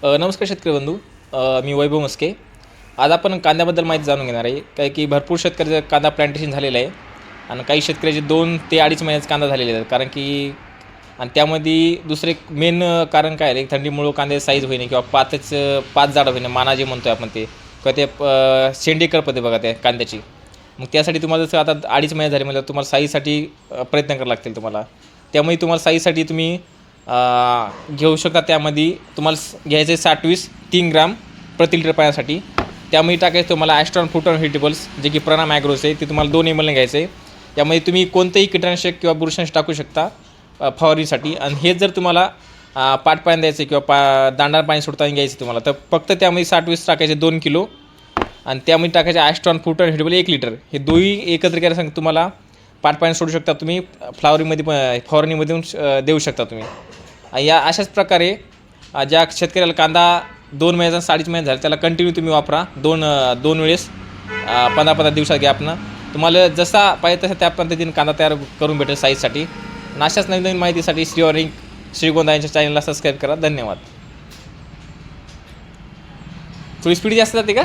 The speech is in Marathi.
नमस्कार शेतकरी बंधू. मी वैभव मस्के. आज आपण कांद्याबद्दल माहिती जाणून घेणार आहे. काय की भरपूर शेतकऱ्याचं कांदा प्लांटेशन झालेलं आहे आणि काही शेतकऱ्याचे 2 ते 2.5 महिन्याचे कांदा झालेले आहेत. कारण की आणि त्यामध्ये दुसरे मेन कारण काय आहे, थंडीमुळं कांद्याची साईज होईना किंवा पात जाड होईना, माना जे म्हणतो आपण ते, किंवा ते शेंडी करपते बघा त्या कांद्याची. मग त्यासाठी तुम्हाला जसं आता 2.5 महिने झाले म्हणजे तुम्हाला साईजसाठी प्रयत्न करावे लागतील तुम्हाला. त्यामुळे तुम्हाला साईजसाठी तुम्ही घेऊ शकता. त्यामध्ये तुम्हाला घ्यायचे 60-20 3 ग्राम प्रति लिटर पाण्यासाठी. त्यामध्ये टाकायचं तुम्हाला ॲस्ट्रॉन फुटॉन व्हेजिटेबल्स जे की प्रणाम ॲग्रोचे आहे, ते तुम्हाला 2 ml ने घ्यायचं आहे. त्यामध्ये तुम्ही कोणतेही कीटकनाशक किंवा बुरशीनाशक टाकू शकता फवारणीसाठी. आणि हे जर तुम्हाला पाणी द्यायचं किंवा दांडार पाणी सोडताना घ्यायचं तुम्हाला, तर फक्त त्यामध्ये 60-20 टाकायचे 2 किलो आणि त्यामध्ये टाकायचे ॲस्ट्रॉन फुटॉन व्हेजिटेबल 1 लिटर. हे दोन्ही एकत्र केलं सांग तुम्हाला पाणी सोडू शकता तुम्ही. फवारणीमध्ये देऊ शकता तुम्ही. या अशाच प्रकारे ज्या शेतकऱ्याला कांदा 2 महिन्याचा 2.5 महिने झाले त्याला कंटिन्यू तुम्ही वापरा. दोन वेळेस 15-15 दिवसात गॅपनं तुम्हाला जसा पाहिजे तसा त्या पद्धतीने कांदा तयार करून भेटेल साईजसाठी. आणि अशाच नवीन माहितीसाठी श्रीगोंदा यांच्या चॅनलला सबस्क्राईब करा. धन्यवाद. थोडी स्पीड जास्त जाते का?